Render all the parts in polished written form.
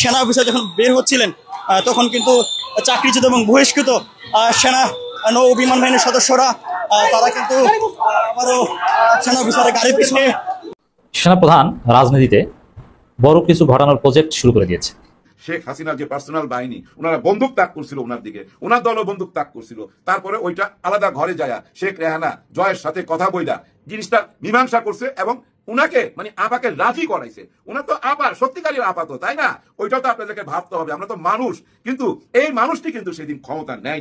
সেনা অফিসার যখন বের হচ্ছিলেন তখন কিন্তু চাকরিচ্যুত এবং বহিষ্কৃত সেনা নৌ বিমান বাহিনীর সদস্যরা তারা কিন্তু আবারও সেনা অফিসারের গাড়ির পিছনে। সেনাপ্রধান রাজনীতিতে বড় কিছু ঘটানোর প্রজেক্ট শুরু করে দিয়েছে। শেখ হাসিনার যে পার্সোনাল বাহিনী, ওনারা বন্দুক তাক করছিল ওনার দিকে, ওনার দলও বন্দুক তাক করছিল। তারপরে ওইটা আলাদা ঘরে যায় শেখ রেহানা জয়ের সাথে কথা বইলা জিনিসটা মীমাংসা করছে এবং উনাকে মানে আপাকে রাজি করাইছে। ওনার তো আপা সত্যিকারের আপা তো, তাই না? ওইটাও তো আপনাদেরকে ভাবতে হবে। আমরা তো মানুষ, কিন্তু এই মানুষটি কিন্তু সেদিন ক্ষমতা নেয়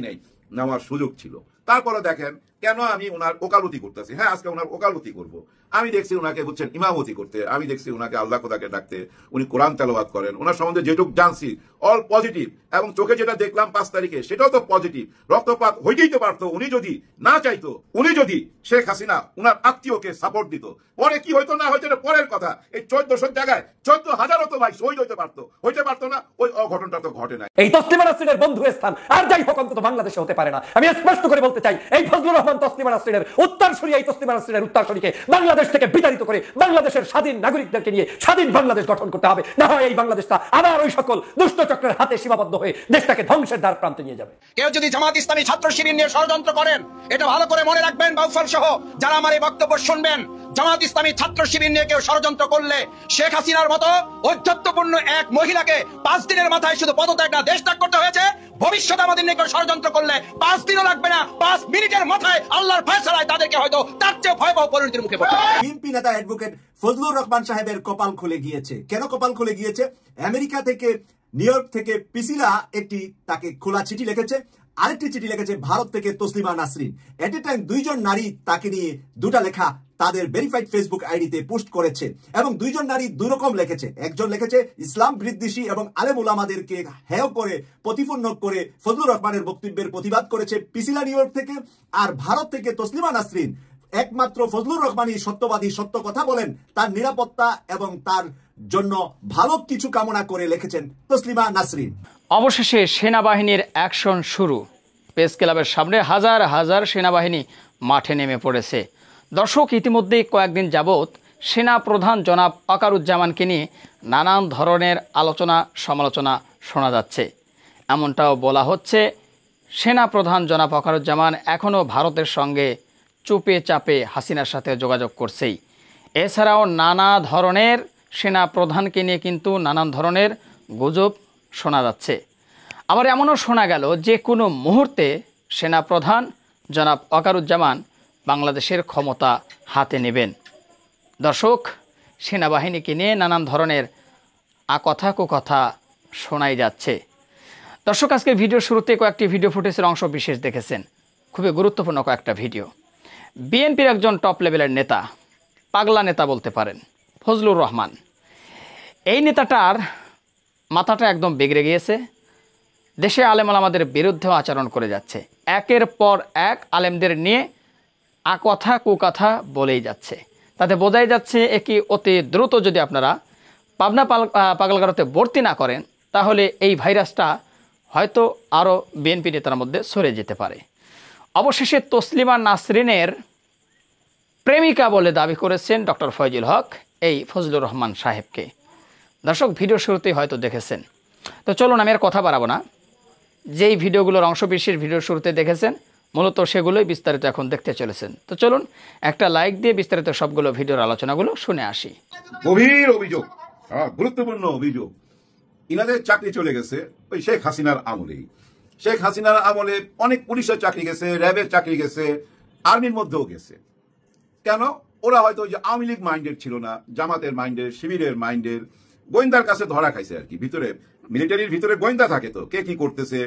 নেওয়ার সুযোগ ছিল। তারপরে দেখেন কেন আমি ওনার ওকালতি করতেছি। হ্যাঁ, আজকে ওনার ওকালতি করব। আমি দেখছি ওনাকে বুঝছেন ইমামতি করতে, আমি দেখছি ওনাকে আল্লাহ খোদাকে ডাকতে, উনি কোরআন তেলাওয়াত করেন। ওনার সম্বন্ধে যেটুক জানছি অল পজিটিভ, এবং চোখে যেটা দেখলাম 5 তারিখে সেটাও তো পজিটিভ। রক্তপাত হইতেই তো পারতো, উনি যদি না চাইতো, উনি যদি শেখ হাসিনা উনার আত্মীয়কে সাপোর্ট দিত, পরে কি হইতো না হইতো পরের কথা। এই 1400 জায়গায় 14,000 তো ভাই শহীদ হইতে পারতো না। ওই অঘটনটা তো ঘটে নাই। এই তসলিমা নাসরিনের বন্ধু স্থান আর যাই হোক অন্তত বাংলাদেশে হতে পারে না। আমি স্পষ্ট করে বলতে চাই, এই ফজলুর রহমান তসলিমা নাসরিনের উত্তরসূরি, এই তসলিমা নাসরিনের উত্তরসূরিকে বাংলাদেশ থেকে বিতাড়িত করে বাংলাদেশের স্বাধীন নাগরিকদেরকে নিয়ে স্বাধীন বাংলাদেশ গঠন করতে হবে। না হয় এই বাংলাদেশটা আবার ওই সকল দুষ্ট চক্রের হাতে সীমাবদ্ধ হয়ে দেশটাকে ধ্বংসের দ্বার প্রান্তে নিয়ে যাবে। কেউ যদি জামাত ইসলামী ছাত্র শিবির নিয়ে ষড়যন্ত্র করেন, এটা ভালো করে মনে রাখবেন বাউফল সহ যারা আমার এই বক্তব্য শুনবেন, জামাত ইসলামী ছাত্র শিবির নিয়ে কেউ ষড়যন্ত্র করলে শেখ হাসিনার মতো ঔদ্ধত্যপূর্ণ এক মহিলাকে 5 দিনের মাথায় শুধু পদত্যাগ না দেশ ত্যাগ করতে হয়েছে। ভবিষ্যতে আমাদের নিয়ে কেউ ষড়যন্ত্র করলে 5 দিনও লাগবে না, 5 মিনিটের মাথায় আল্লাহর ফয়সালায় তাদেরকে হয়তো তার চেয়ে ভয়াবহ পরিণতির মুখে পড়তে হবে। বিএনপি নেতা অ্যাডভোকেট ফজলুর রহমান সাহেবের কপাল খুলে গিয়েছে। কেন কপাল খুলে গিয়েছে? আমেরিকা থেকে, নিউ ইয়র্ক থেকে পিসিলা একটি তাকে খোলা চিঠি লিখেছে, আরেকটি চিঠি লিখেছে ভারত থেকে তসলিমা নাসরিন। এট এ টাইম 2 জন নারী তাকে নিয়ে 2টা লেখা তাদের ভেরিফাইড ফেসবুক আইডিতে পোস্ট করেছে এবং 2 জন নারী 2 রকম লিখেছে। একজন লিখেছে ইসলাম বিদ্বেষী এবং আলেম উলামাদেরকে হেয় করে প্রতিপন্ন করে ফজলুর রহমানের বক্তব্যের প্রতিবাদ করেছে পিসিলা নিউ ইয়র্ক থেকে। আর ভারত থেকে তসলিমা নাসরিন একমাত্র ফজলুর রহমানই সত্যবাদী, সত্য কথা বলেন, তার নিরাপত্তা এবং তার জন্য ভালো কিছু কামনা করে লিখেছেন তসলিমা নাসরিন। অবশেষে সেনাবাহিনীর অ্যাকশন শুরু। প্রেস ক্লাবের সামনে হাজার হাজার সেনাবাহিনী মাঠে নেমে পড়েছে। দর্শক, ইতিমধ্যেই কয়েকদিন যাবৎ সেনা প্রধান জনাব ওয়াকারুজ্জামানকে নিয়ে নানান ধরনের আলোচনা সমালোচনা শোনা যাচ্ছে। এমনটাও বলা হচ্ছে সেনা প্রধান জনাব ওয়াকারুজ্জামান এখনও ভারতের সঙ্গে চুপে চাপে হাসিনার সাথে যোগাযোগ করছেই। এছাড়াও নানা ধরনের সেনা প্রধানকে নিয়ে কিন্তু নানান ধরনের গুজব শোনা যাচ্ছে। আবার এমনও শোনা গেল যে কোনো মুহূর্তে সেনা প্রধান জনাব ওয়াকারুজ্জামান বাংলাদেশের ক্ষমতা হাতে নেবেন। দর্শক, সেনাবাহিনীকে নিয়ে নানান ধরনের কথা কুকথা শোনাই যাচ্ছে। দর্শক, আজকে ভিডিওর শুরুতে কয়েকটি ভিডিও ফুটেজের অংশ বিশেষ দেখেছেন, খুবই গুরুত্বপূর্ণ কয়েকটা ভিডিও। বিএনপির একজন টপ লেভেলের নেতা, পাগলা নেতা বলতে পারেন, ফজলুর রহমান। এই নেতাটার মাথাটা একদম বিগড়ে গিয়েছে। দেশে আলেম ওলামাদের বিরুদ্ধেও আচরণ করে যাচ্ছে। একের পর এক আলেমদের নিয়ে কথা কুকথা বলেই যাচ্ছে। তাতে বোঝাই যাচ্ছে একে অতি দ্রুত যদি আপনারা পাবনা পাগলগারোতে ভর্তি না করেন তাহলে এই ভাইরাসটা হয়তো আরও বিএনপি নেতার মধ্যে ছড়ে যেতে পারে। অবশেষে তসলিমা নাসরিনের প্রেমিকা বলে দাবি করেছেন ডক্টর ফয়জুল হক এই ফজলুর রহমান সাহেবকে। দর্শক, ভিডিও শুরুতেই হয়তো দেখেছেন। তো চলুন, আমি আর কথা বাড়াবো না। যেই ভিডিওগুলোর অংশ বিশেষ ভিডিওর শুরুতে দেখেছেন মূলত সেগুলোই বিস্তারিত এখন দেখতে চলেছেন। তো চলুন একটা লাইক দিয়ে বিস্তারিত সবগুলো ভিডিওর আলোচনাগুলো শুনে আসি। গভীর অভিযোগ, গুরুত্বপূর্ণ অভিযোগ। ইনাদের চাকরি চলে গেছে ওই শেখ হাসিনার আমলেই। শেখ হাসিনার আমলে অনেক পুলিশের চাকরি গেছে, র্যাবের চাকরি গেছে, আর্মির মধ্যেও গেছে। কেন? ওরা হয়তো যে আওয়ামী লীগ মাইন্ডেড ছিল না, জামাতের মাইন্ডের, শিবিরের মাইন্ডের, গোয়েন্দার কাছে ধরা খাইছে আর কি। ভিতরে মিলিটারির ভিতরে গোয়েন্দা থাকে, তো কে কি করতেছে,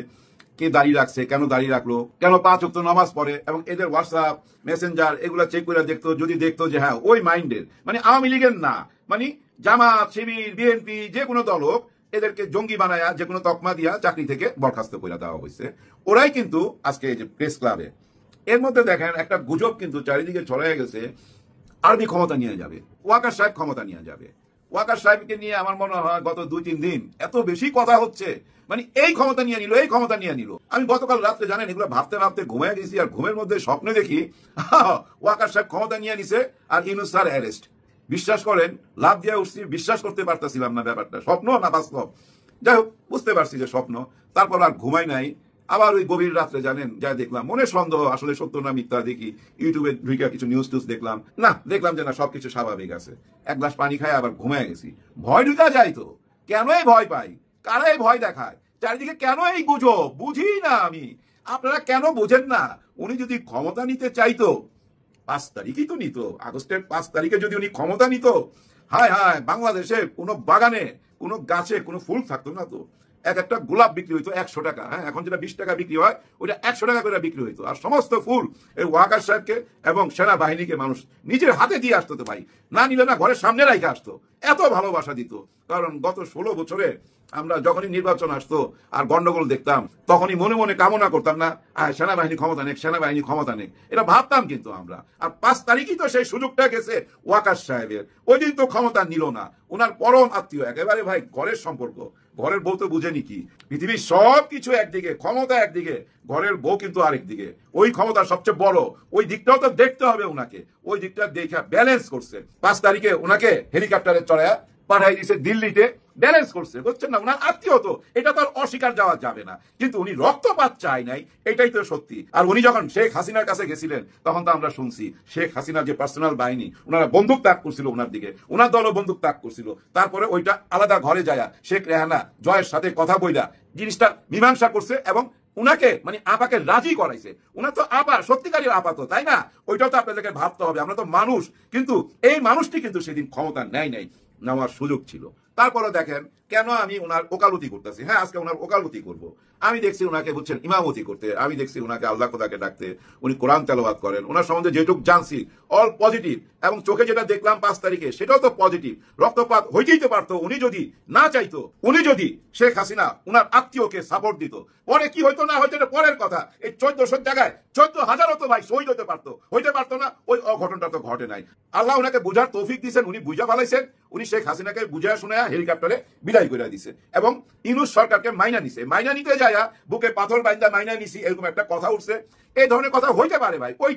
কে দাঁড়িয়ে রাখছে, কেন দাঁড়িয়ে রাখলো, কেন 5 ওয়াক্ত নামাজ পড়ে, এবং এদের হোয়াটসঅ্যাপ মেসেঞ্জার এগুলো চেক করে দেখতো। যদি দেখতো যে হ্যাঁ ওই মাইন্ডের, মানে আওয়ামী লীগের না, মানে জামাত, শিবির, বিএনপি যে কোনো দল হোক, এদেরকে জঙ্গি বানায়া যে কোনো তকমা দিয়া চাকরি থেকে বরখাস্ত করে দেওয়া হয়েছে। ওরাই কিন্তু আজকে এই যে প্রেস ক্লাবে, এর মধ্যে দেখেন একটা গুজব কিন্তু চারিদিকে ছড়াই গেছে, আর্মি ক্ষমতা নিয়ে যাবে, ওয়াকার সাহেব ক্ষমতা নিয়ে যাবে। ওয়াকার সাহেবকে নিয়ে আমার মনে হয় গত 2-3 দিন এত বেশি কথা হচ্ছে, মানে এই ক্ষমতা নিয়ে নিল, এই ক্ষমতা নিয়ে নিল। আমি গতকাল রাত্রে জানেন এগুলো ভাবতে ভাবতে ঘুমিয়ে গেছি, আর ঘুমের মধ্যে স্বপ্নে দেখি ওয়াকার সাহেব ক্ষমতা নিয়ে নিছে আর ইউনূস স্যার অ্যারেস্ট। বিশ্বাস করেন, লাভ দিয়ে উঠছি, বিশ্বাস করতে পারতেছিলাম না ব্যাপারটা, স্বপ্ন না বাস্তব। যাই হোক, বুঝতে পারছি যে স্বপ্ন। তারপর আর ঘুমাই নাই। আবার ওই গভীর রাত্রে জানেন যা দেখলাম, মনে সন্দেহ আসলে সত্য না মিথ্যা দেখি, ইউটিউবে ঢুকে কিছু নিউজ টিউজ দেখলাম, দেখলাম যে না সবকিছু স্বাভাবিক আছে। এক গ্লাস পানি খাই আবার ঘুমায় গেছি। ভয় ঢুকা যায় তো, কেনই ভয় পাই, কারাই ভয় দেখায়, চারিদিকে কেন এই গুজব, বুঝি না আমি। আপনারা কেন বোঝেন না? উনি যদি ক্ষমতা নিতে চাইতো 5 তারিখই তো নিত, আগস্টের 5 তারিখে যদি উনি ক্ষমতা নিত, হায় হায়, বাংলাদেশে কোনো বাগানে কোনো গাছে কোনো ফুল থাকতো না তো। একটা গোলাপ বিক্রি হইতো 100 টাকা, হ্যাঁ, এখন যেটা 20 টাকা বিক্রি হয় ওইটা 100 টাকা করে বিক্রি হইতো। আর সমস্ত ফুল এই ওয়াকার সাহেবকে এবং সেনাবাহিনীকে মানুষ নিজের হাতে দিয়ে আসতো তো ভাই, না নিলে না ঘরের সামনে রাইখে আসতো, এত ভালোবাসা দিত। কারণ গত 16 বছরে আমরা যখনই নির্বাচন আসতো আর গন্ডগোল দেখতাম, তখনই মনে মনে কামনা করতাম না সেনাবাহিনী ক্ষমতা নেক, সেনাবাহিনী ক্ষমতা নেক, এটা ভাবতাম কিন্তু আমরা। আর 5 তারিখই তো সেই সুযোগটা গেছে ওয়াকার সাহেবের। ওই দিন তো ক্ষমতা নিল না, ওনার পরম আত্মীয় একেবারে ভাই, ঘরের সম্পর্ক, ঘরের বউ তো বুঝেনি কি, পৃথিবীর সবকিছু একদিকে, ক্ষমতা একদিকে, ঘরের বউ কিন্তু আরেকদিকে। ওই ক্ষমতা সবচেয়ে বড়, ওই দিকটাও তো দেখতে হবে ওনাকে, ওই দিকটা দেখে ব্যালেন্স করছে। 5 তারিখে ওনাকে হেলিকপ্টারে চড়ায় পাঠাই দিয়েছে দিল্লিতে, ব্যালেন্স করছে, বুঝছেন না? ওনার আত্মীয় তো, এটা তো আর অস্বীকার যাওয়া যাবে না। কিন্তু উনি রক্তপাত চায় নাই, এটাই তো সত্যি। আর উনি যখন শেখ হাসিনার কাছে গেছিলেন, তখন তো আমরা শুনছি শেখ হাসিনার যে পার্সোনাল বাহিনী, ওনারা বন্দুক তাক করছিল ওনার দিকে, ওনার দলও বন্দুক তাক করছিল। তারপরে ওইটা আলাদা ঘরে যায় শেখ রেহানা জয়ের সাথে কথা বইলা জিনিসটা মীমাংসা করছে এবং উনাকে মানে আপাকে রাজি করাইছে। উনার তো আপা সত্যিকারের আপা তো, তাই না? ওইটাও তো আপনাদেরকে ভাবতে হবে, আমরা তো মানুষ। কিন্তু এই মানুষটি কিন্তু সেদিন ক্ষমতা নেয় নাই, নেওয়ার সুযোগ ছিল। তারপরে দেখেন কেন আমি ওনার ওকালতি করতেছি। হ্যাঁ, আজকে ওনার ওকালতি করব। আমি দেখছি ওনাকে বুঝছেন ইমামতি করতে, আমি দেখছি ওনাকে আল্লাহ খোদাকে ডাকতে, উনি কোরআন তেলাওয়াত করেন, ওনার সম্বন্ধে যেটুকু জানছি অল পজিটিভ, এবং চোখে যেটা দেখলাম 5 তারিখে সেটাও তো পজিটিভ। রক্তপাত হইতেই তো পারতো, উনি যদি না চাইতো, উনি যদি শেখ হাসিনা উনার আত্মীয়কে সাপোর্ট দিত, পরে কি হইতো না হইতো এটা পরের কথা। এই 1400 জায়গায় 14,000 তো ভাই শহীদ হইতে পারতো না, ওই অঘটনটা তো ঘটে নাই। আল্লাহ ওনাকে বুঝার তৌফিক দিয়েছেন, উনি বুঝা ফেলাইছেন, উনি শেখ হাসিনাকে বুঝা শুনে হেলিকপ্টারে বিদায় করে দিছে এবং ইউনূস সরকারকে মাইনা নিছে। মাইনা নিতে যায় বুকে পাথর বাইন্দা মাইনা নিছি, এরকম একটা কথা উঠছে। এই ধরনের কথা হইতে পারে ভাই। ওই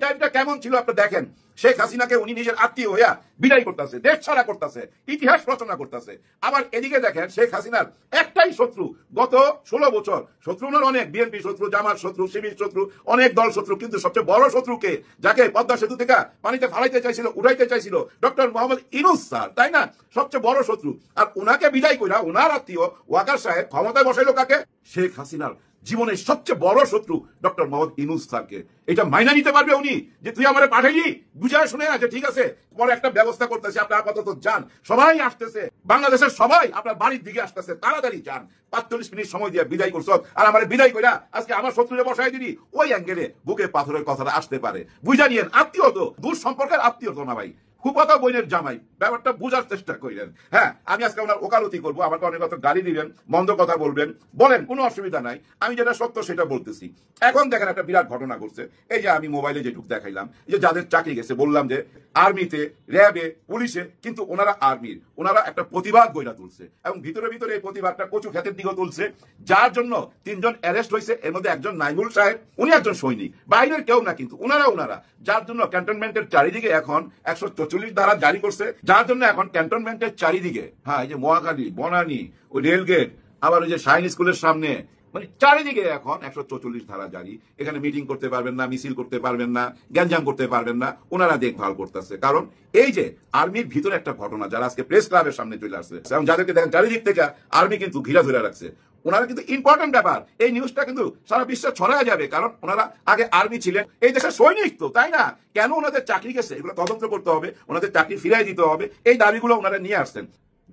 টাইমটা কেমন ছিল আপনি দেখেন। শেখ হাসিনাকে উনি নিজের আত্মীয় হইয়া বিদায় করতেছে, দেশ ছাড়া করতেছে, ইতিহাস রচনা করতেছে। আবার এদিকে দেখেন শেখ হাসিনার একটাই শত্রু, গত 16 বছর শত্রু ওনার অনেক, বিএনপি শত্রু, জামাত শত্রু, শিবির শত্রু, অনেক দল শত্রু, কিন্তু সবচেয়ে বড় শত্রুকে, যাকে পদ্মা সেতু থেকে পানিতে ফালাইতে চাইছিল, উঠাইতে চাইছিল, ডক্টর মোহাম্মদ ইউনূস স্যার, তাই না? সবচেয়ে বড় শত্রু। আর উনাকে বিদায় কইরা ওনার আত্মীয় ওয়াকার সাহেব ক্ষমতায় বসাইলো কাকে? শেখ হাসিনার জীবনের সবচেয়ে বড় শত্রু ডক্টর মোহাম্মদ ইউনূস স্যারকে। এটা মাইনা নিতে পারবে উনি যে তুই আমারে পাঠাইলি, বুঝায় শুনে আছে, ঠিক আছে পরে একটা ব্যবস্থা করতেছে, আপনি আপাতত যান, সবাই আসতেছে, বাংলাদেশের সবাই আপনার বাড়ির দিকে আসতেছে, তাড়াতাড়ি যান। 45 মিনিট সময় দিয়ে বিদায় করছো, আর আমার বিদায় কইরা আজকে আমার শত্রুরে বসাই দিলি, ওই অ্যাঙ্গেলে বুকে পাথরের কথাটা আসতে পারে। বুঝা নিয়েন, আত্মীয় তো, দূর সম্পর্কের আত্মীয় তো না ভাই, খুপাতা বইনের জামাই, ব্যাপারটা বোঝার চেষ্টা করেন। হ্যাঁ, আমি আজকে ওনার ওকালতি করবো, আমাকে অনেক কথা গালি দিবেন, মন্দ কথা বলবেন, বলেন, কোনো অসুবিধা নাই, আমি যেটা সত্য সেটা বলতেছি। এখন দেখেন একটা বিরাট ঘটনা ঘটছে। এই যে আমি মোবাইলে যেটুকু দেখাইলাম, যে যাদের চাকরি গেছে, বললাম যে আর্মিতে, র্যাবে, পুলিশে, কিন্তু ওনারা আর্মির, ওনারা একটা প্রতিবাদ গইরা তুলছে এবং ভিতরে ভিতরে এই প্রতিবাদটা কচু ক্ষেতের দিকে তুলছে, যার জন্য 3 জন অ্যারেস্ট হয়েছে। এর মধ্যে একজন নাইমুল সাহেব, উনি একজন সৈনিক, বাইরের কেউ না, কিন্তু ওনারা যার জন্য ক্যান্টনমেন্টের চারিদিকে এখন 144 ধারা জারি করছে, যার জন্য এখন ক্যান্টনমেন্টের চারিদিকে, হ্যাঁ, এই যে মহাখালী, বনানী, ওই রেলগেট, আবার ওই যে শাইন স্কুলের সামনে, মানে চারিদিকে এখন 144 ধারা জারি। এখানে মিটিং করতে পারবেন না, মিছিল করতে পারবেন না, গ্যাঞ্জাম করতে পারবেন না, ওনারা দেখভাল করতেছে। কারণ এই যে আর্মির ভিতরে একটা ঘটনা, যারা আজকে প্রেস ক্লাবের সামনে চলে আসছে এবং যাদেরকে দেখেন চারিদিক থেকে আর্মি কিন্তু ঘিরা ধরে রাখছে, ওনারা কিন্তু ইম্পর্টেন্ট ব্যাপার। এই নিউজটা কিন্তু সারা বিশ্বে ছড়ায় যাবে, কারণ ওনারা আগে আর্মি ছিলেন, এই দেশের সৈনিক তো, তাই না? কেন ওনাদের চাকরি গেছে এগুলো তদন্ত করতে হবে, ওনাদের চাকরি ফিরাই দিতে হবে, এই দাবিগুলো ওনারা নিয়ে আসছেন।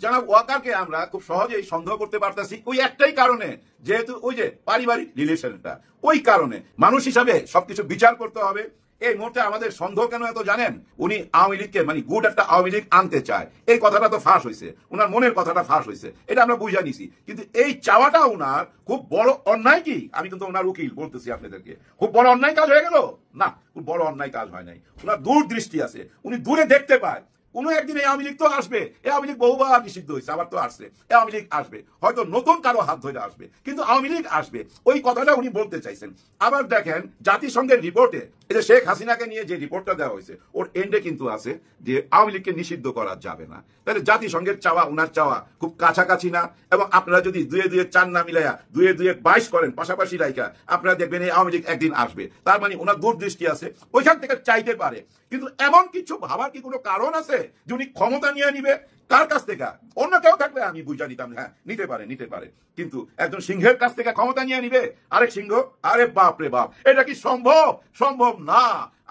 জনাব ওয়াকারকে আমরা খুব সহজেই সন্দেহ করতে পারতেছি ওই একটাই কারণে, যেহেতু ওই যে পারিবারিক রিলেশনটা, ওই কারণে মানুষ হিসাবে সবকিছু বিচার করতে হবে। এই মুহূর্তে আমাদের সন্দেহ কেন এত জানেন? উনি আওয়ামী লীগকে মানে গুড একটা আওয়ামী লীগ আনতে চায়, এই কথাটা তো ফাঁস হয়েছে, ওনার মনের কথাটা ফাঁস হয়েছে, এটা আমরা বুঝা নিছি। কিন্তু এই চাওয়াটা ওনার খুব বড় অন্যায় কি? আমি কিন্তু ওনার উকিল বলতেছি আপনাদেরকে, খুব বড় অন্যায় কাজ হয়ে গেল না? খুব বড় অন্যায় কাজ হয় নাই। ওনার দূরদৃষ্টি আছে, উনি দূরে দেখতে পায়। কোনো একদিন এই আওয়ামী লীগ তো আসবে, এই আওয়ামী লীগ বহুবার নিষিদ্ধ হয়েছে, আবার তো আসছে, এই আওয়ামী লীগ আসবে, হয়তো নতুন কারো হাত ধরে আসবে, কিন্তু আওয়ামী লীগ আসবে, ওই কথাটা উনি বলতে চাইছেন। আবার দেখেন জাতিসংঘের রিপোর্টে এই যে শেখ হাসিনাকে নিয়ে যে রিপোর্টটা দেওয়া হয়েছে ওর এন্ডে কিন্তু আছে যে আওয়ামী লীগকে নিষিদ্ধ করা যাবে না। তাহলে জাতিসংঘের চাওয়া উনার চাওয়া খুব কাছাকাছি না? এবং আপনারা যদি 2-2 না মিলাইয়া 2-2 করেন পাশাপাশি রাইখা, আপনারা দেখবেন এই আওয়ামী লীগ একদিন আসবে। তার মানে ওনার দূরদৃষ্টি আছে, ওইখান থেকে চাইতে পারে। কিন্তু এমন কিছু ভাবার কি কোনো কারণ আছে যে উনি ক্ষমতা নিয়ে নিবে? কার কাছ থেকে? অন্য কেউ থাকলে আমি বুঝা নিতাম, হ্যাঁ নিতে পারে, কিন্তু একজন সিংহের কাছ থেকে ক্ষমতা নিয়ে নিবে আরেক সিংহ? আরে বাপ রে বাপ, এটা কি সম্ভব? সম্ভব না।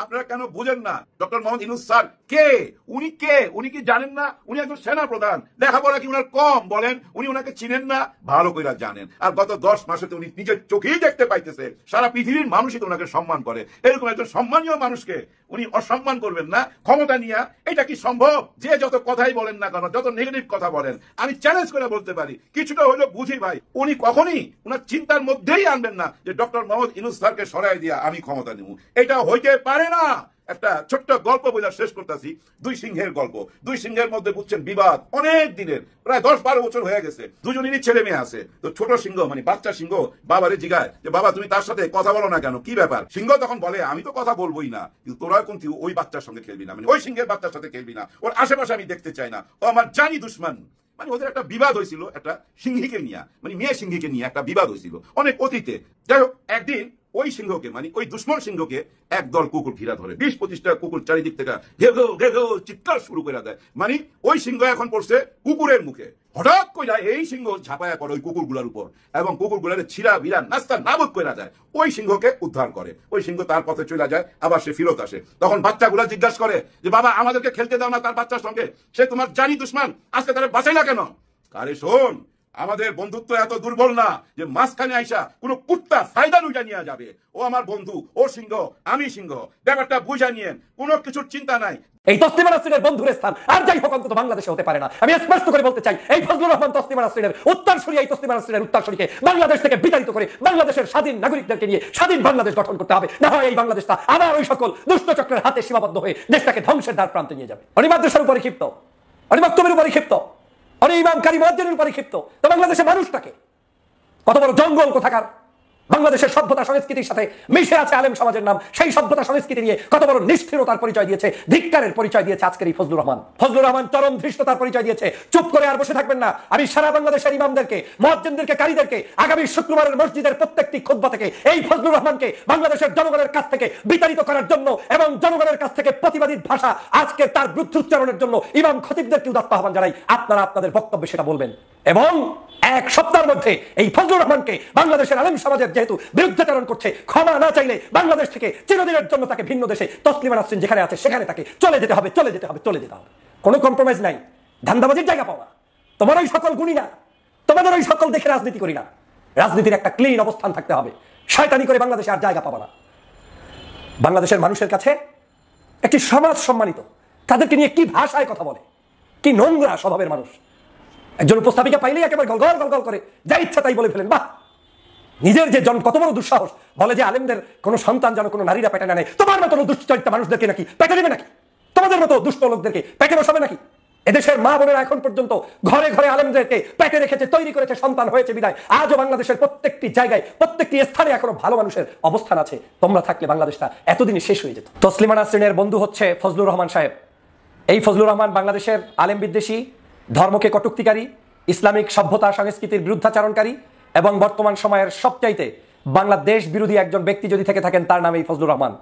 আপনারা কেন বুঝেন না? ডক্টর মোহাম্মদ ইউনূস স্যার কে? উনি কে? উনি কি জানেন না? উনি একজন সেনা প্রধান। লেখাপড়া কি উনার কম? বলেন। উনি ওনাকে চিনেন না? ভালো করে জানেন। আর গত 10 মাসে উনি নিজের চোখেই দেখতে পাইতেছে সারা পৃথিবীর মানুষই তো ওনাকে সম্মান করে। এরকম একজন সম্মানীয় মানুষকে উনি অসম্মান করবেন না ক্ষমতা নিয়ে? এটা কি সম্ভব? যে যত কথাই বলেন না কেন, যত নেগেটিভ কথা বলেন, আমি চ্যালেঞ্জ করে বলতে পারি কিছুটা হইলো বুঝি ভাই, উনি কখনই উনার চিন্তার মধ্যেই আনবেন না যে ডক্টর মোহাম্মদ ইউনূস স্যারকে সরাই দিয়া আমি ক্ষমতা নেব। এটা হইতে পারে না। একটা ছোট্ট গল্প বলে শেষ করতেছি, 2 সিংহের গল্প। 2 সিংহের মধ্যে বুঝছেন বিবাদ অনেক দিনের, প্রায় 10-12 বছর হয়ে গেছে। দুজনেরই ছেলে মেয়ে আছে। তো ছোট সিংহ মানে বাচ্চা সিংহ বাবারে জিগায় যে বাবা তুমি তার সাথে কথা বলো না কেন, কি ব্যাপার? সিংহ তখন বলে আমি তো কথা বলবোই না, কিন্তু তোরা কিন্তু ওই বাচ্চার সঙ্গে খেলবি না, মানে ওই সিংহের বাচ্চার সাথে খেলবি না, ওর আশেপাশে আমি দেখতে চাই না, ও আমার জানি দুশ্মন। মানে ওদের একটা বিবাদ হয়েছিল, একটা সিংহীকে নিয়ে, মানে মেয়ে সিংহীকে নিয়ে একটা বিবাদ হয়েছিল অনেক অতীতে। যাই হোক, একদিন ওই সিংহকে মানে ওই দুশ্মন সিংহকে একদল কুকুর ঘিরা ধরে। 20-25টা কুকুর চারিদিক থেকে ঘেঘো ঘেঘো চিৎকার শুরু করে দেয়। মানে ওই সিংহ এখন পড়ছে কুকুরের মুখে। হঠাৎ করে এই সিংহ ঝাঁপায়া পড়ে ওই কুকুরগুলার উপর এবং কুকুরগুলার ছিড়া বিড়া নাস্তা নাবুদ করে যায়। ওই সিংহকে উদ্ধার করে। ওই সিংহ তার পথে চলে যায়, আবার সে ফিরত আসে। তখন বাচ্চাগুলা জিজ্ঞাসা করে যে বাবা আমাদেরকে খেলতে দাও না তার বাচ্চার সঙ্গে, সে তোমার জানি দুশ্মন, আজকে তারা বাঁচাই না কেন? আরে শোন, আমাদের বন্ধুত্ব এত দুর্বল না যে মাঝখানে আইসা কোন কুত্তা ফায়দা লুটা নিয়ে যাবে। ও আমার বন্ধু, ও সিংহ, আমি সিংহ, ব্যাপারটা বুঝা নিয়েন, কোনো কিছুর চিন্তা নাই। এই তসলিমা নাসরিনের বন্ধুর স্থান আর যাই হোক অন্তত বাংলাদেশে হতে পারে না। আমি স্পষ্ট করে বলতে চাই, এই ফজলুর রহমান তসলিমা নাসরিনের উত্তরসূরি, এই তসলিমা নাসরিনের উত্তরসূরিকে বাংলাদেশ থেকে বিতাড়িত করে বাংলাদেশের স্বাধীন নাগরিকদেরকে নিয়ে স্বাধীন বাংলাদেশ গঠন করতে হবে। না হয় এই বাংলাদেশটা আবার ওই সকল দুষ্ট চক্রের হাতে সীমাবদ্ধ হয়ে দেশটাকে ধ্বংসের দ্বার প্রান্তে নিয়ে যাবে। উনি মাদ্রাসার উপরে ক্ষিপ্ত, উনি বক্তব্যের উপরে ক্ষিপ্ত, উনি ইমামকারী মুয়াজ্জিনের উপরে ক্ষিপ্ত। তো বাংলাদেশের মানুষটাকে কত বড় জঙ্গল কোথাকার বাংলাদেশের সভ্যতা সংস্কৃতির সাথে মিশে আছে আলেম সমাজের নাম, সেই সভ্যতা সংস্কৃতি নিয়ে কত বড় নিষ্ঠুরতার পরিচয় দিয়েছে, ধিক্কারের পরিচয় দিয়েছে আজকের এই ফজলুর রহমান। ফজলুর রহমান চরম ধৃষ্টতার পরিচয় দিয়েছে। চুপ করে আর বসে থাকবেন না। আমি সারা বাংলাদেশের ইমামদেরকে, মুয়াজ্জিনদেরকে, কারীদেরকে আগামী শুক্রবারের মসজিদের প্রত্যেকটি খুতবা থেকে এই ফজলুর রহমানকে বাংলাদেশের জনগণের কাছ থেকে বিতাড়িত করার জন্য এবং জনগণের কাছ থেকে প্রতিবাদী ভাষা আজকে তার বিরুদ্ধোচ্চারণের জন্য ইমাম খতিবদেরকে উদাত্ত আহ্বান জানাই, আপনারা আপনাদের বক্তব্যে সেটা বলবেন। এবং 1 সপ্তাহের মধ্যে এই ফজলুর রহমানকে বাংলাদেশের আলেম সমাজের যেহেতু বিরুদ্ধাচরণ করছে, ক্ষমা না চাইলে বাংলাদেশ থেকে চিরদিনের জন্য তাকে ভিন্ন দেশে তসলিমা নাসরিন যেখানে আছে সেখানে তাকে চলে যেতে হবে। কোনো কম্প্রোমাইজ নাই, ধান্দাবাজির জায়গা পাওয়া। তোমার ওই সকল গুণী না, তোমাদের ওই সকল দেখে রাজনীতি করি না। রাজনীতির একটা ক্লিন অবস্থান থাকতে হবে। শয়তানি করে বাংলাদেশে আর জায়গা পাবা না। বাংলাদেশের মানুষের কাছে একটি সমাজ সম্মানিত, তাদেরকে নিয়ে কি ভাষায় কথা বলে, কি নোংরা স্বভাবের মানুষ। একজন উপস্থাপিকা পাইলেই একেবারে গল গল গল গল করে যা ইচ্ছা তাই বলে ফেলেন। বাহ, নিজের যে কত বড় দুঃসাহস, বলে যে আলেমদের কোনো সন্তান যেন কোনো নারীরা পেটে না নেয়। তোমার মতো দুশ্চরিত্র মানুষদেরকে নাকি পেটে নেবে নাকি? তোমাদের মতো দুষ্ট লোকদেরকে পেটে বসাবে নাকি? এদেশের মা বোনেরা এখন পর্যন্ত ঘরে ঘরে আলেমদেরকে পেটে রেখেছে, তৈরি করেছে, সন্তান হয়েছে বিদায় আজও বাংলাদেশের প্রত্যেকটি জায়গায়, প্রত্যেকটি স্থানে এখনো ভালো মানুষের অবস্থান আছে। তোমরা থাকলে বাংলাদেশটা এতদিনই শেষ হয়ে যেত। তসলিমা নাসরিনের বন্ধু হচ্ছে ফজলুর রহমান সাহেব। এই ফজলুর রহমান বাংলাদেশের আলেম বিদ্বেষী, ধর্মকে কটূক্তিকারী, ইসলামিক সভ্যতা সংস্কৃতির বিরুদ্ধাচরণকারী এবং বর্তমান সময়ের সবচাইতে বাংলাদেশ বিরোধী একজন ব্যক্তি যদি থেকে থাকেন তার নাম এই ফজলুর রহমান।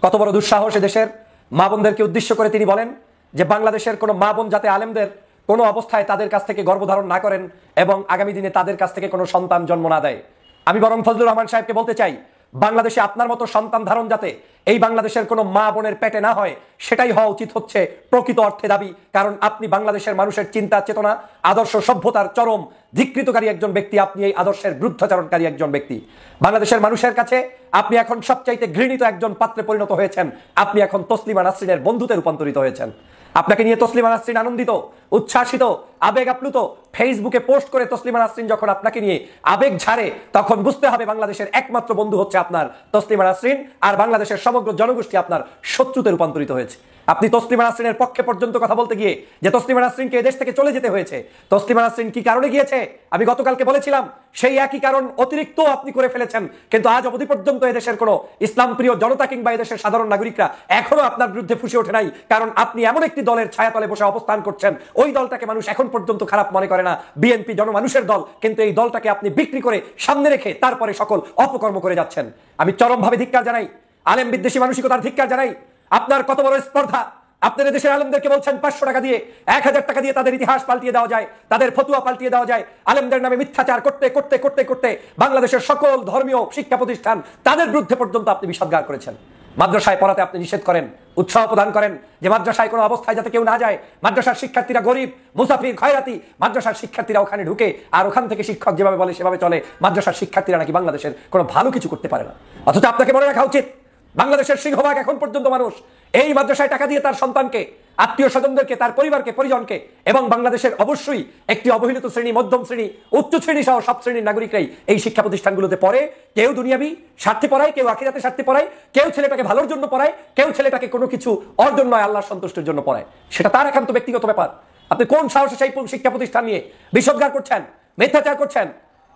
কত বড় দুঃসাহস দেশের মা বোনদেরকে উদ্দেশ্য করে তিনি বলেন যে বাংলাদেশের কোনো মা বোন যাতে আলেমদের কোনো অবস্থায় তাদের কাছ থেকে গর্ভধারণ না করেন এবং আগামী দিনে তাদের কাছ থেকে কোনো সন্তান জন্ম না দেয়। আমি বরং ফজলুর রহমান সাহেবকে বলতে চাই, বাংলাদেশে আপনার মতো সন্তান ধারণ যাতে এই বাংলাদেশের কোনো মা বোনের পেটে না হয়, সেটাই হওয়া উচিত হচ্ছে প্রকৃত অর্থে দাবি। কারণ আপনি বাংলাদেশের মানুষের চিন্তা চেতনা, আদর্শ, সভ্যতার চরম ধিকৃতকারী একজন ব্যক্তি। আপনি এই আদর্শের বিরুদ্ধাচরণকারী একজন ব্যক্তি। বাংলাদেশের মানুষের কাছে আপনি এখন সবচাইতে ঘৃণিত একজন পাত্রে পরিণত হয়েছেন। আপনি এখন তসলিমা নাসরিনের বন্ধুতে রূপান্তরিত হয়েছেন। আপনাকে নিয়ে তসলিমা নাসরিন আনন্দিত, উচ্ছ্বাসিত, আবেগ আপ্লুত ফেসবুকে পোস্ট করে তসলিমা নাসরিন যখন আপনাকে নিয়ে আবেগ ঝাড়ে, তখন বুঝতে হবে বাংলাদেশের একমাত্র বন্ধু হচ্ছে আপনার তসলিমা নাসরিন, আর বাংলাদেশের সমগ্র জনগোষ্ঠী আপনার শত্রুতে রূপান্তরিত হয়েছে। আপনি তসলিমা নাসরিনের পক্ষে পর্যন্ত কথা বলতে গিয়ে যে তসলিমা নাসরিনকে এদেশ থেকে চলে যেতে হয়েছে, তসলিমা নাসরিন কি কারণে গিয়েছে আমি গতকালকে বলেছিলাম, সেই একই কারণ অতিরিক্ত আপনি করে ফেলেছেন। কিন্তু আজ অবধি পর্যন্ত এদেশের কোনো ইসলাম প্রিয় জনতা কিংবা এদেশের সাধারণ নাগরিকরা এখনো আপনার বিরুদ্ধে ফুসে ওঠে নাই, কারণ আপনি এমন একটি দলের ছায়াতলে বসে অবস্থান করছেন, ওই দলটাকে মানুষ এখন পর্যন্ত খারাপ মনে করে না, বিএনপি জনমানুষের দল, কিন্তু এই দলটাকে আপনি বিক্রি করে সামনে রেখে তারপরে সকল অপকর্ম করে যাচ্ছেন। আমি চরমভাবে ধিক্কার জানাই, আলেম বিদ্বেষী মানসিকতার ধিক্কার জানাই। আপনার কত বড় স্পর্ধা! আপনাদের দেশের আলেমদেরকে বলছেন 500 টাকা দিয়ে 1000 টাকা দিয়ে তাদের ইতিহাস পাল্টিয়ে দেওয়া যায়, তাদের ফতুয়া পাল্টিয়ে দেওয়া যায়। আলেমদের নামে মিথ্যাচার করতে করতে করতে করতে বাংলাদেশের সকল ধর্মীয় শিক্ষা প্রতিষ্ঠান তাদের বিরুদ্ধে পর্যন্ত আপনি বিষোদ্গার করেছেন। মাদ্রাসায় পড়াতে আপনি নিষেধ করেন, উৎসাহ প্রদান করেন যে মাদ্রাসায় কোনো অবস্থায় যাতে কেউ না যায়। মাদ্রাসার শিক্ষার্থীরা গরিব, মুসাফির, খয়রাতি, মাদ্রাসার শিক্ষার্থীরা ওখানে ঢুকে আর ওখান থেকে শিক্ষক যেভাবে বলে সেভাবে চলে। মাদ্রাসার শিক্ষার্থীরা নাকি বাংলাদেশের কোনো ভালো কিছু করতে পারে না। অথচ আপনাকে মনে রাখা উচিত, বাংলাদেশের সিংহভাগ এখন পর্যন্ত মানুষ এই মাদ্রাসায় টাকা দিয়ে তার সন্তানকে, আত্মীয় স্বজনদেরকে, তার পরিবারকে, পরিজনকে, এবং বাংলাদেশের অবশ্যই একটি অবহেলিত শ্রেণী, মধ্যম শ্রেণী, উচ্চ শ্রেণী সহ সব শ্রেণীর নাগরিকরাই এই শিক্ষা প্রতিষ্ঠানগুলোতে পড়ে। কেউ দুনিয়াবি স্বার্থে পড়ায়, কেউ আখিরাতে স্বার্থে পড়ায়, কেউ ছেলেটাকে ভালোর জন্য পড়ায়, কেউ ছেলেটাকে কোনো কিছু অর্জন নয় আল্লাহর সন্তুষ্টির জন্য পড়ায়। সেটা তার একান্ত ব্যক্তিগত ব্যাপার। আপনি কোন সাহসে সেই শিক্ষা প্রতিষ্ঠান নিয়ে বিষোদ্গার করছেন, মিথ্যাচার করছেন?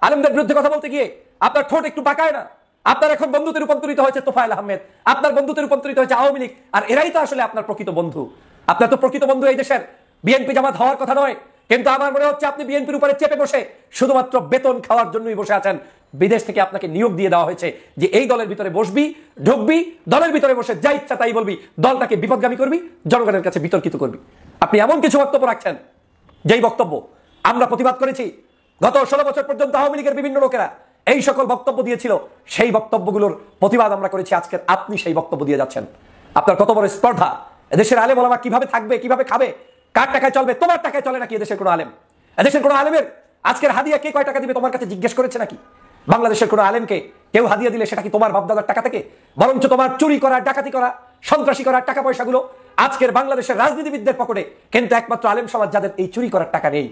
আলেমদের বিরুদ্ধে কথা বলতে গিয়ে আপনার ঠোঁট একটু পাকায় না? আপনার এখন বন্ধুতে রূপান্তরিত হয়েছে তোফায়েল আহমেদ, আপনার বন্ধুতে রূপান্তরিত হয়েছে আওয়ামী লীগ, আর এরাই তো আসলে আপনার প্রকৃত বন্ধু। আপনার তো প্রকৃত বন্ধু এই দেশের বিএনপি জামাত হওয়ার কথা নয়, কিন্তু আমার মনে হচ্ছে আপনি বিএনপির উপরে চেপে বসে শুধুমাত্র বেতন খাওয়ার জন্যই বসে আছেন। বিদেশ থেকে আপনাকে নিয়োগ দিয়ে দেওয়া হয়েছে যে এই দলের ভিতরে বসবি, ঢুকবি, দলের ভিতরে বসে যা ইচ্ছা তাই বলবি, দলটাকে বিপদগামী করবি, জনগণের কাছে বিতর্কিত করবি। আপনি এমন কিছু বক্তব্য রাখছেন যেই বক্তব্য আমরা প্রতিবাদ করেছি। গত 16 বছর পর্যন্ত আওয়ামী লীগের বিভিন্ন লোকেরা এই সকল বক্তব্য দিয়েছিল, সেই বক্তব্যগুলোর প্রতিবাদ আমরা করেছি। আজকে আপনি সেই বক্তব্য দিয়ে যাচ্ছেন। আপনার কত বড় স্পর্ধা! এদেশের আলেম ওলামা কিভাবে থাকবে, কিভাবে খাবে, কার টাকায় চলবে? তোমার টাকায় চলে নাকি এদেশের কোনো আলেম? এদেশের কোনো আলেমের আজকের হাদিয়া কে কয় টাকা দিবে তোমার কাছে জিজ্ঞেস করেছে নাকি? বাংলাদেশের কোনো আলেমকে কেউ হাদিয়া দিলে সেটা কি তোমার বাপদাদার টাকা থেকে? বরঞ্চ তোমার চুরি করা, ডাকাতি করা, সন্ত্রাসী করার টাকা পয়সাগুলো আজকের বাংলাদেশের রাজনীতিবিদদের পকেটে, কিন্তু একমাত্র আলেম সমাজ যাদের এই চুরি করার টাকা নেই।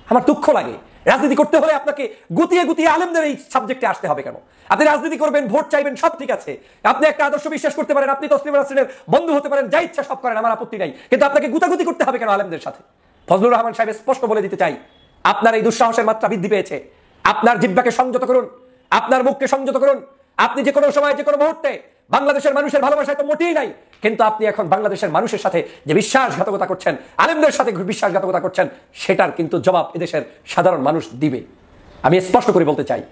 আমার দুঃখ লাগে, রাজনীতি করতে হলে আপনাকে গুতিয়ে গুতিয়ে আলেমদের এই সাবজেক্টে আসতে হবে কেন? আপনি রাজনীতি করবেন, ভোট চাইবেন, সব ঠিক আছে। আপনি একটা আদর্শ বিশ্বাস করতে পারেন, আপনি তসলিমা নাসরিনের বন্ধু হতে পারেন, যা ইচ্ছা সব করেন, আমার আপত্তি নাই, কিন্তু আপনাকে গুতাগুতি করতে হবে কেন আলেমদের সাথে? ফজলুর রহমান সাহেব স্পষ্ট বলে দিতে চাই, আপনার এই দুঃসাহসের মাত্রা বৃদ্ধি পেয়েছে। আপনার জিহ্বাকে সংযত করুন, আপনার মুখকে সংযত করুন। আপনি যে কোনো সময়, যে কোনো মুহূর্তে বাংলাদেশের মানুষের ভালোবাসা তো মোটেই নাই, কিন্তু আপনি এখন বাংলাদেশের মানুষের সাথে যে বিশ্বাসঘাতকতা করছেন, আলেমদের সাথে বিশ্বাসঘাতকতা করছেন, সেটার কিন্তু জবাব এদেশের সাধারণ মানুষ দিবে। আমি স্পষ্ট করে বলতে চাই,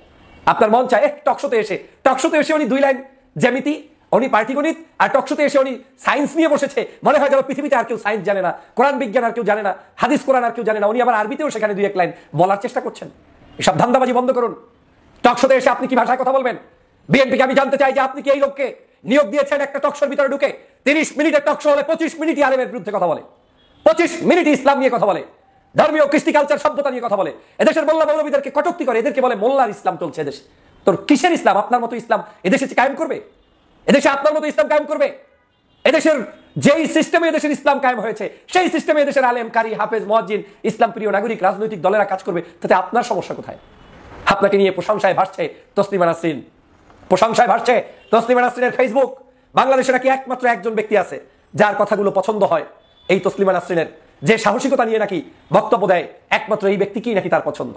আপনার মন চায় টকশোতে এসে উনি 2 লাইন জ্যামিতি, উনি পাটিগণিত, আর টকশোতে এসে উনি সায়েন্স নিয়ে বসেছে। মনে হয় যেন পৃথিবীতে আর কেউ সায়েন্স জানে না, কোরআন বিজ্ঞান আর কেউ জানে না, হাদিস কোরআন আর কেউ জানে না। উনি আবার আরবিতেও সেখানে 2-1 লাইন বলার চেষ্টা করছেন। এসব ধান্দাবাজি বন্ধ করুন। টকশোতে এসে আপনি কি ভাষায় কথা বলবেন? বিএনপিকে আমি জানতে চাই যে আপনি কি এই লোককে নিয়োগ দিয়েছেন একটা টকশোর ভিতরে ঢুকে 30 মিনিটের টকশো হলে 25 মিনিটই আলেমের বিরুদ্ধে কথা বলে, 25 মিনিটই ইসলাম নিয়ে কথা বলে, ধর্মীয় কৃষ্টি কালচার সভ্যতা নিয়ে কথা বলে, এদেশের মোল্লা মৌলবীদেরকে কটূক্তি করে, এদেরকে বলে মোল্লার ইসলাম চলছে এদেশে। তোর কিসের ইসলাম? আপনার মতো ইসলাম এদেশে কায়েম করবে? এদেশে আপনার মতো ইসলাম কায়েম করবে? এদেশের যেই সিস্টেমে এদেশের ইসলাম কায়েম হয়েছে, সেই সিস্টেমে এদেশের আলেম, কারি, হাফেজ, মুয়াজ্জিন, ইসলাম প্রিয় নাগরিক, রাজনৈতিক দলেরা কাজ করবে। তাতে আপনার সমস্যা কোথায়? আপনাকে নিয়ে প্রশংসায় ভাসছে তসলিমা নাসরিন, প্রশংসায় ভাসছে তসলিমা নাসরিনের ফেসবুক। বাংলাদেশে নাকি একমাত্র একজন ব্যক্তি আছে যার কথাগুলো পছন্দ হয় এই তসলিমা নাসরিনের, যে সাহসিকতা নিয়ে নাকি বক্তব্য দেয়, একমাত্র এই ব্যক্তিকেই নাকি তার পছন্দ।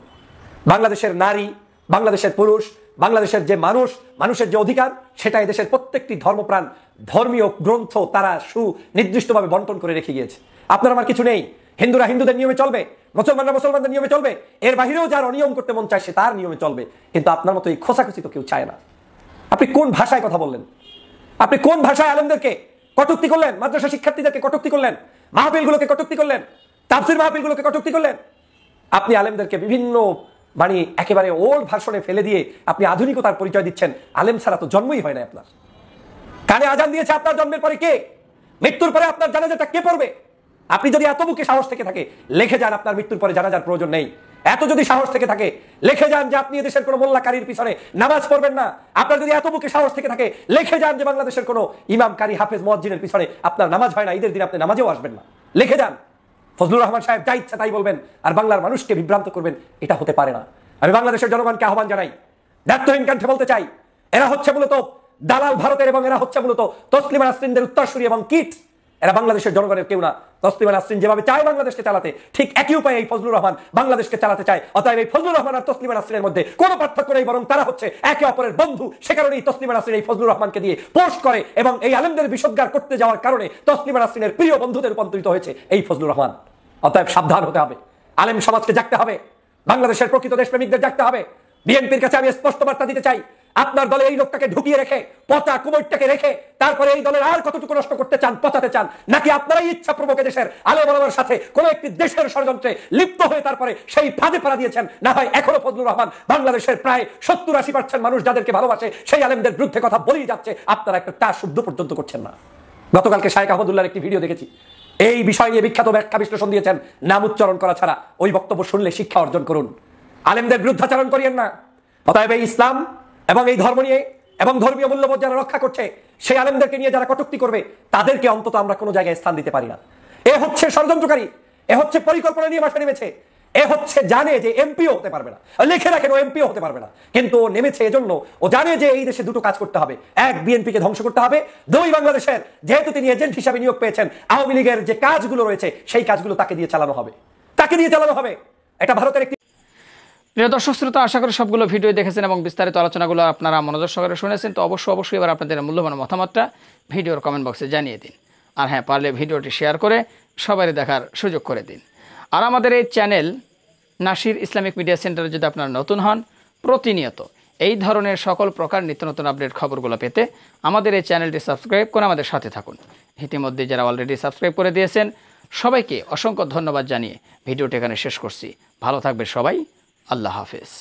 বাংলাদেশের নারী, বাংলাদেশের পুরুষ, বাংলাদেশের যে মানুষ, মানুষের যে অধিকার, সেটা এদেশের প্রত্যেকটি ধর্মপ্রাণ ধর্মীয় গ্রন্থ তারা সুনির্দিষ্টভাবে বন্টন করে রেখে গিয়েছে। আপনার আমার কিছু নেই। হিন্দুরা হিন্দুদের নিয়মে চলবে, মুসলমানরা মুসলমানদের নিয়মে চলবে, এর বাহিরেও যার অনিয়ম করতে মন চায় সে তার নিয়মে চলবে। কিন্তু আপনার মতো এই খোসাখুচি তো কেউ চায় না। আপনি কোন ভাষায় কথা বললেন? আপনি কোন ভাষায় আলেমদেরকে কটূক্তি করলেন, মাদ্রাসা শিক্ষার্থীদেরকে কটূক্তি করলেন, মাহফিলগুলোকে কটূক্তি করলেন, তাফসীর মাহফিলগুলোকে কটূক্তি করলেন? আপনি আলেমদেরকে বিভিন্ন মানে একেবারে ওল্ড ভার্সনে ফেলে দিয়ে আপনি আধুনিকতার পরিচয় দিচ্ছেন। আলেম ছাড়া তো জন্মই হয় না আপনার। কানে আজান দিয়েছে আপনার জন্মের পরে কে? মৃত্যুর পরে আপনার জানাজাটা কে পড়বে? আপনি যদি এত বুকে সাহস থেকে থাকে, লিখে যান আপনার মৃত্যুর পরে জানাজার প্রয়োজন নেই। এত যদি সাহস থেকে থাকে, লিখে যান যে আপনি দেশের কোনো মোল্লাকারীর পিছনে নামাজ পড়বেন না। আপনার যদি এত বুকে সাহস থেকে থাকে, লিখে যান যে বাংলাদেশের কোনো ইমাম, কারি, হাফেজ, মুয়াজ্জিনের পিছনে আপনার নামাজ হয় না, ঈদের দিন আপনি নামাজেও আসবেন না। লিখে যান। ফজলুর রহমান সাহেব যা ইচ্ছা তাই বলবেন আর বাংলার মানুষকে বিভ্রান্ত করবেন, এটা হতে পারে না। আমি বাংলাদেশের জনগণকে আহ্বান জানাই, ব্যর্থহীন কণ্ঠে বলতে চাই, এরা হচ্ছে মূলত দালাল ভারতের এবং এরা হচ্ছে মূলত তসলিমা নাসরিনদের উত্তরসূরি এবং কিট। এরা বাংলাদেশের জনগণের কেউ না। তসলিমা নাসরিন যেভাবে চায় বাংলাদেশকে চালাতে, ঠিক একই উপায়ে এই ফজলুর রহমান বাংলাদেশকে চালাতে চায়। অতএব এই ফজলুর রহমান আর তসলিমা নাসরিনের মধ্যে কোনো পার্থক্য নেই, বরং তারা হচ্ছে একে অপরের বন্ধু। সে কারণেই তসলিমা নাসরিন এই ফজলুর রহমানকে দিয়ে পোস্ট করে এবং এই আলেমদের বিষোদ্গার করতে যাওয়ার কারণে তসলিমা নাসরিনের প্রিয় বন্ধুতে রূপান্তরিত হয়েছে এই ফজলুর রহমান। অতএব সাবধান হতে হবে, আলেম সমাজকে জাগতে হবে, বাংলাদেশের প্রকৃত দেশপ্রেমিকদের জাগতে হবে। বিএনপির কাছে আমি স্পষ্ট বার্তা দিতে চাই, আপনার দলে এই লোকটাকে ঢুকিয়ে রেখে, পচা কুমোরটাকে রেখে তারপরে এই দলের আর কতটুকু নষ্ট করতে চান, পচাতে চান, নাকি আপনারাই ইচ্ছা প্রভোকে দেশের আলেম ওলামার সাথে কোন একটি দেশের ষড়যন্ত্রে লিপ্ত হয়ে তারপরে সেই ফাঁদে পা দিয়েছেন? না হয় এখনো ফজলুর রহমান বাংলাদেশের প্রায় 70-80% মানুষ যাদেরকে ভালোবাসে সেই আলেমদের বিরুদ্ধে কথা বলেই যাচ্ছে, আপনারা একটা তা শুদ্ধ পর্যন্ত করছেন না। গতকালকে শায়েখ আহমদুল্লাহর একটি ভিডিও দেখেছি, এই বিষয় নিয়ে বিখ্যাত ব্যাখ্যা বিশ্লেষণ দিয়েছেন। নাম উচ্চারণ করা ছাড়া ওই বক্তব্য শুনলে শিক্ষা অর্জন করুন, আলেমদের বিরুদ্ধাচরণ করিয়েন না। অতএব এই ইসলাম এবং এই ধর্ম নিয়ে এবং ধর্মীয় মূল্যবোধ যারা রক্ষা করছে সেই আলেমদেরকে নিয়ে যারা কটূক্তি করবে তাদেরকে অন্তত আমরা কোনো জায়গায় স্থান দিতে পারি না। এ হচ্ছে ষড়যন্ত্রকারী, এ হচ্ছে পরিকল্পনা নিয়ে মাঠে নেমেছে, এ হচ্ছে জানে যে এমপিও হতে পারবে না, লিখে রাখেন ও এমপিও হতে পারবে না, কিন্তু ও নেমেছে এজন্য ও জানে যে এই দেশে দুটো কাজ করতে হবে। এক, বিএনপিকে ধ্বংস করতে হবে। দুই, বাংলাদেশের যেহেতু তিনি এজেন্ট হিসাবে নিয়োগ পেয়েছেন, আওয়ামী লীগের যে কাজগুলো রয়েছে সেই কাজগুলো তাকে দিয়ে চালানো হবে, তাকে দিয়ে চালানো হবে। এটা ভারতের একটি। প্রিয় দর্শক শ্রোতা, আশা করি সবগুলো ভিডিও দেখেছেন এবং বিস্তারিত আলোচনাগুলো আপনারা মনোযোগ সহকারে শুনেছেন। তো অবশ্যই এবার আপনাদের মূল্যবান মতামতটা ভিডিওর কমেন্ট বক্সে জানিয়ে দিন। আর হ্যাঁ, পারলে ভিডিওটি শেয়ার করে সবারই দেখার সুযোগ করে দিন। আর আমাদের এই চ্যানেল নাসির ইসলামিক মিডিয়া সেন্টারে যদি আপনারা নতুন হন, প্রতিনিয়ত এই ধরনের সকল প্রকার নিত্য নতুন আপডেট খবরগুলো পেতে আমাদের এই চ্যানেলটি সাবস্ক্রাইব করে আমাদের সাথে থাকুন। ইতিমধ্যে যারা অলরেডি সাবস্ক্রাইব করে দিয়েছেন সবাইকে অসংখ্য ধন্যবাদ জানিয়ে ভিডিওটি এখানে শেষ করছি। ভালো থাকবে সবাই। আল্লাহ হাফেজ।